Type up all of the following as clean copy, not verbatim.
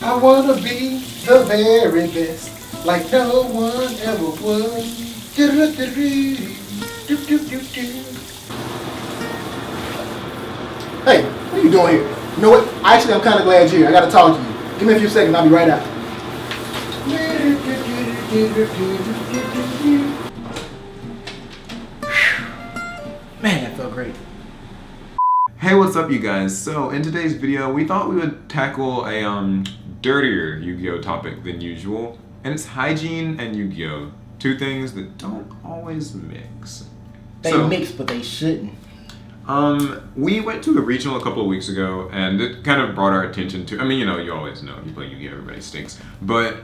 I wanna be the very best, like no one ever was. Hey, what are you doing here? You know what? Actually, I'm kind of glad you're here. I gotta talk to you. Give me a few seconds. I'll be right out. Man, that felt great. Hey, what's up you guys? So in today's video we thought we would tackle a dirtier Yu-Gi-Oh topic than usual, and it's hygiene and Yu-Gi-Oh, two things that don't always mix. They mix, but they shouldn't. We went to a regional a couple of weeks ago, and it kind of brought our attention to, I mean, you know, you always know, you play Yu-Gi-Oh, everybody stinks, but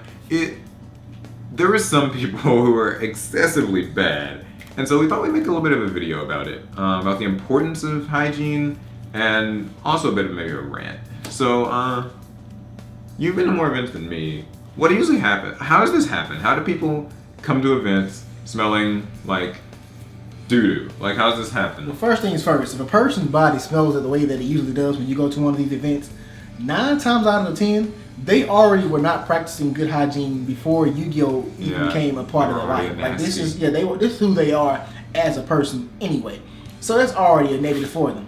there were some people who were excessively bad, and so we thought we'd make a little bit of a video about it, about the importance of hygiene, and also a bit of maybe a rant. So, you've been to more events than me. What usually happens? How does this happen? How do people come to events smelling like doo-doo? Like, how does this happen? Well, first things first, if a person's body smells the way that it usually does when you go to one of these events, 9 times out of 10, they already were not practicing good hygiene before Yu-Gi-Oh even became a part of their life. Like, this is this is who they are as a person anyway. So that's already a negative for them.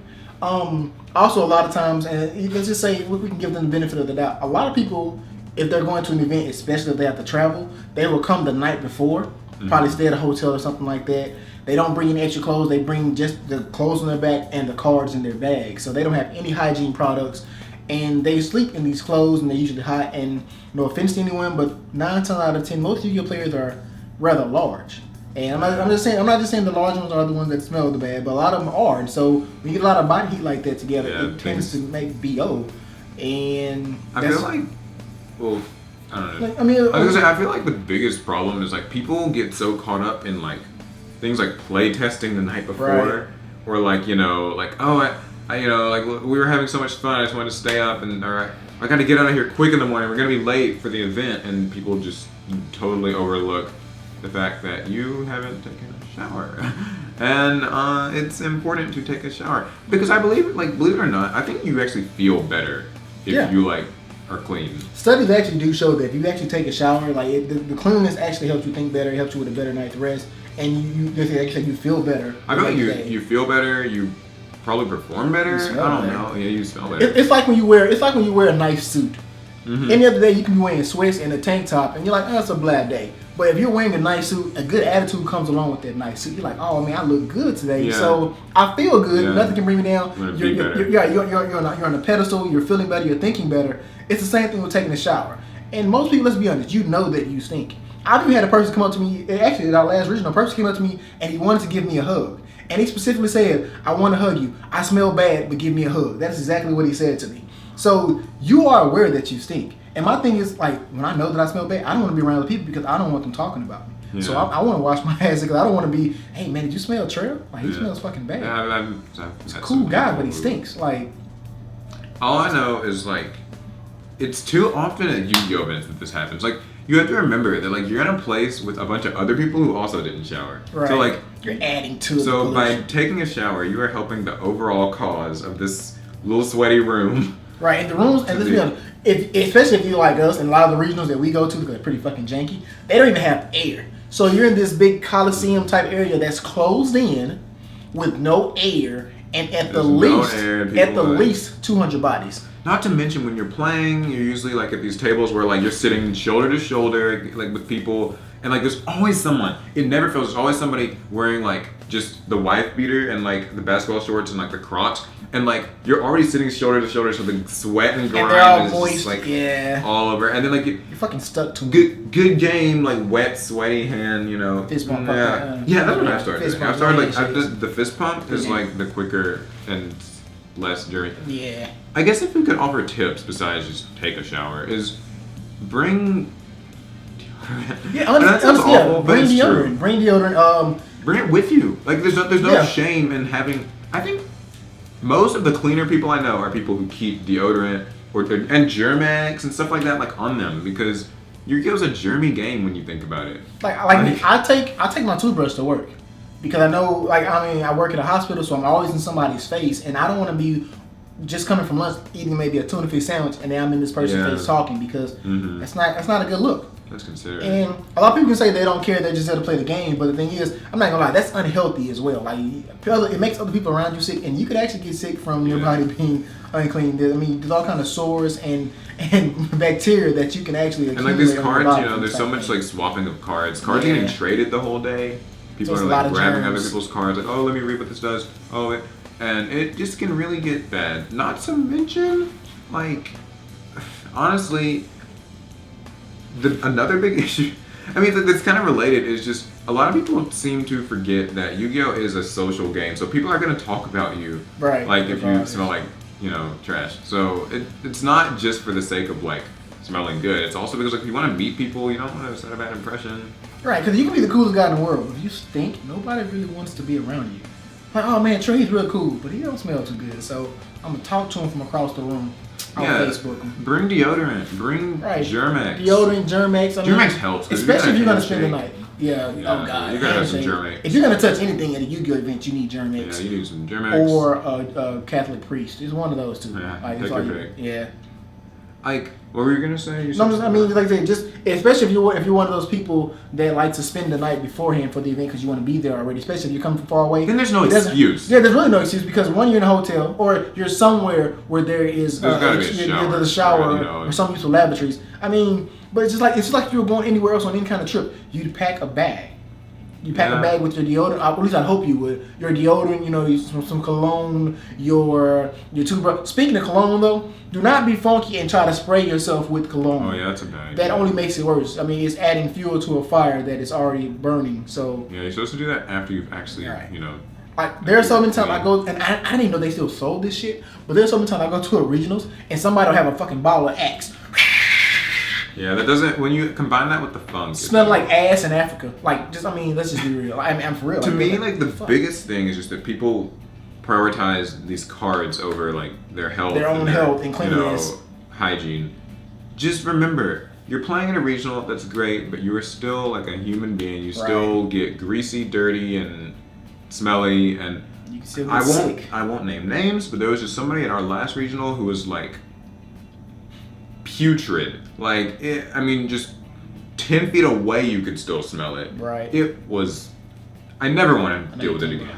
Also, a lot of times, and let's just say we can give them the benefit of the doubt. A lot of people, if they're going to an event, especially if they have to travel, they will come the night before, probably stay at a hotel or something like that. They don't bring any extra clothes. They bring just the clothes on their back and the cards in their bag. So they don't have any hygiene products, and they sleep in these clothes, and they're usually hot. And no offense to anyone, but 9 times out of 10, most Yu-Gi-Oh players are rather large. And I'm not just saying the large ones are the ones that smell the bad, but a lot of them are. And so when you get a lot of body heat like that together, it tends to make BO. And I feel like, well, I don't know. Like, I feel like the biggest problem is like people get so caught up in like things like play testing the night before, or like, you know, like, oh, I you know, like we were having so much fun, I just wanted to stay up, and I got to get out of here quick in the morning. We're gonna be late for the event, and people just totally overlook the fact that you haven't taken a shower. And it's important to take a shower, because I believe it or not, I think you actually feel better if you like are clean. Studies actually do show that if you actually take a shower, like the cleanliness actually helps you think better, it helps you with a better night's rest, and you feel better. I feel like you feel better, you probably perform better. I don't know. Yeah, you smell better. It's like when you wear a nice suit. Any other day you can be wearing sweats and a tank top, and you're like, oh, it's a bad day. But if you're wearing a nice suit, a good attitude comes along with that nice suit. You're like, oh man, I look good today, so I feel good. Yeah. Nothing can bring me down. You're on a pedestal. You're feeling better. You're thinking better. It's the same thing with taking a shower. And most people, let's be honest, you know that you stink. I've even had a person come up to me. Actually, at our last regional, a person came up to me and he wanted to give me a hug. And he specifically said, I want to hug you. I smell bad, but give me a hug. That's exactly what he said to me. So you are aware that you stink. And my thing is, like, when I know that I smell bad, I don't want to be around other people because I don't want them talking about me. Yeah. So I want to wash my ass because I don't want to be, hey man, did you smell Trell? Like, he smells fucking bad. He's a cool guy, but he stinks. Like, all I know is, like, it's too often at Yu-Gi-Oh events that this happens. Like, you have to remember that, like, you're in a place with a bunch of other people who also didn't shower. Right. So, like, you're adding to it. So by taking a shower, you are helping the overall cause of this little sweaty room. Right, and the rooms, and let's be honest, especially if you like us, and a lot of the regionals that we go to, because they're pretty fucking janky, they don't even have air. So you're in this big Coliseum type area that's closed in with no air, and at the least 200 bodies. Not to mention when you're playing, you're usually like at these tables where like you're sitting shoulder to shoulder, like with people, and like there's always someone. It never fails. There's always somebody wearing like just the wife beater and like the basketball shorts and like the Crocs. And like you're already sitting shoulder to shoulder, so the sweat and grime is moist, just like all over. And then like you're fucking stuck to it. Good game, like wet, sweaty hand, you know. Fist pump. Yeah, that's when I started. I started like the fist pump is like the quicker and less dirty. Yeah. I guess if we could offer tips besides just take a shower is bring deodorant. Yeah, awful, bring deodorant. Bring deodorant. Bring it with you. Like there's no shame in having. I think most of the cleaner people I know are people who keep deodorant and Germ-X and stuff like that like on them, because Yu-Gi-Oh's a germy game when you think about it. I take my toothbrush to work because I know, like, I mean, I work at a hospital, so I'm always in somebody's face, and I don't want to be just coming from lunch, eating maybe a tuna fish sandwich, and then I'm in this person's face talking because that's not a good look. That's considered. And a lot of people can say they don't care; they're just there to play the game. But the thing is, I'm not gonna lie, that's unhealthy as well. Like it makes other people around you sick, and you could actually get sick from your body being unclean. I mean, there's all kind of sores and bacteria that you can actually accumulate. And like these cards, there's so much like swapping of cards. Cards are getting traded the whole day. People are like grabbing other people's cards, like, oh, let me read what this does. Oh, and it just can really get bad. Not to mention, like, honestly, another big issue. I mean, that's kind of related. Is just a lot of people seem to forget that Yu-Gi-Oh is a social game, so people are going to talk about you, right? Like if you smell like trash. So it's not just for the sake of like smelling good. It's also because like if you want to meet people, you don't want to set a bad impression. Right, because you can be the coolest guy in the world, but if you stink, nobody really wants to be around you. Like, oh man, Trey, he's real cool, but he don't smell too good, so I'm gonna talk to him from across the room on Facebook. Bring deodorant, bring Germex. Deodorant, Germex. Germex helps, especially if you're gonna spend the night. Yeah. Oh god. You gotta have some Germex. If you're gonna touch anything at a Yu-Gi-Oh event, you need Germex. Yeah, you need some Germex. Or a Catholic priest. It's one of those two. Yeah, like, take your pick. Yeah. Like, what were you gonna say? I mean, like I said, just especially if you're one of those people that like to spend the night beforehand for the event because you want to be there already. Especially if you come from far away. Then there's no excuse. Yeah, there's really no excuse because one, you're in a hotel or you're somewhere where there is a shower or some useful lavatories. I mean, but it's just like if you were going anywhere else on any kind of trip, you'd pack a bag. You pack a bag with your deodorant. At least I hope you would. Your deodorant, some cologne, your toothbrush. Speaking of cologne, though, do not be funky and try to spray yourself with cologne. Oh yeah, that's a bad idea. That only makes it worse. I mean, it's adding fuel to a fire that is already burning. So yeah, you're supposed to do that after you've actually, Like there are so many times I go and I didn't even know they still sold this shit. But there's so many times I go to a regionals and somebody will have a fucking bottle of Axe. Yeah, that doesn't. When you combine that with the funk, smell like ass in Africa. Like, let's just be real. I'm for real. To me, like the biggest thing is just that people prioritize these cards over like their health, their own health and cleanliness, hygiene. Just remember, you're playing in a regional. That's great, but you are still like a human being. You still get greasy, dirty, and smelly. And you can still get sick. I won't name names, but there was just somebody at our last regional who was like putrid. Like, just 10 feet away, you could still smell it. Right. It was. I never want to deal with it again.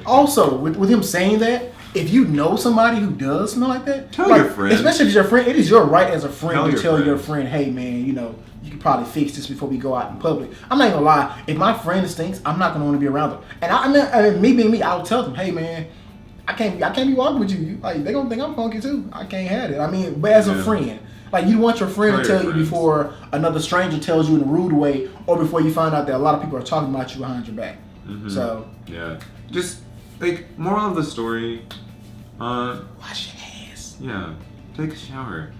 Also, with him saying that, if you know somebody who does smell like that, tell your friend. Especially if it's your friend, it is your right as a friend to tell your friend, hey man, you can probably fix this before we go out in public. I'm not gonna lie. If my friend stinks, I'm not gonna want to be around them. And I mean, me being me, I'll tell them, hey man, I can't be walking with you. Like they gonna think I'm funky too. I can't have it. I mean, but as a friend. Like, you want your friend to tell you before another stranger tells you in a rude way, or before you find out that a lot of people are talking about you behind your back. Mm-hmm. So yeah, just like moral of the story, wash your ass. Yeah, take a shower.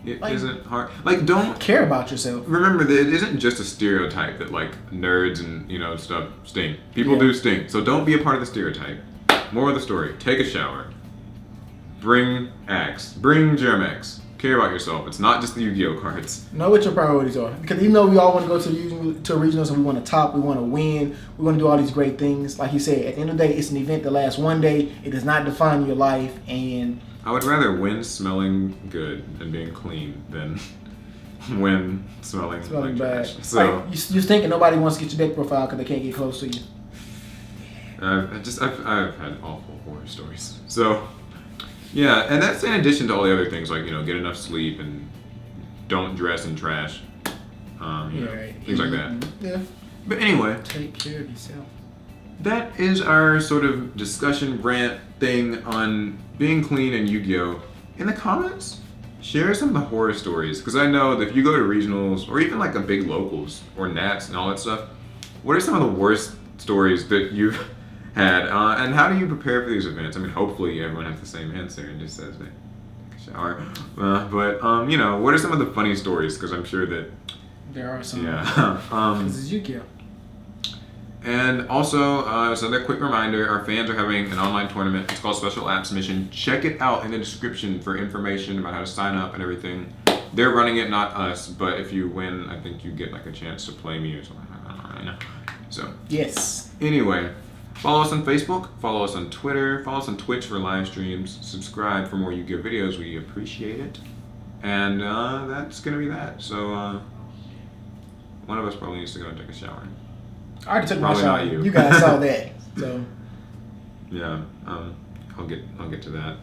It isn't hard. Like, don't care about yourself. Remember that it isn't just a stereotype that like nerds and stuff stink. People do stink, so don't be a part of the stereotype. Moral of the story: take a shower. Bring Axe. Bring Germex. Care about yourself. It's not just the Yu-Gi-Oh cards. Know what your priorities are. Because even though we all want to go to regionals and we want to top, we want to win, we want to do all these great things. Like you said, at the end of the day, it's an event that lasts one day. It does not define your life. And I would rather win smelling good and being clean than win smelling like bad. Trash. So like, you're thinking nobody wants to get your deck profile because they can't get close to you. I've had awful horror stories. So. Yeah, and that's in addition to all the other things like, get enough sleep and don't dress in trash. Things like that. Yeah. But anyway. Take care of yourself. That is our sort of discussion rant thing on being clean and Yu-Gi-Oh! In the comments, share some of the horror stories. Because I know that if you go to regionals or even like a big locals or Nats and all that stuff, what are some of the worst stories that you've had, and how do you prepare for these events? I mean, hopefully everyone has the same answer and just says they take a shower. But what are some of the funny stories? Because I'm sure that there are some. Yeah. This is Yu-Gi-Oh! And also, so a quick reminder: our fans are having an online tournament. It's called Special Apps Mission. Check it out in the description for information about how to sign up and everything. They're running it, not us. But if you win, I think you get like a chance to play me or something. I don't know. So yes. Anyway. Follow us on Facebook. Follow us on Twitter. Follow us on Twitch for live streams. Subscribe for more Yu-Gi-Oh videos. We appreciate it. And that's gonna be that. So one of us probably needs to go and take a shower. I already took Probably my shower. not you. You guys saw that. So yeah. I'll get to that.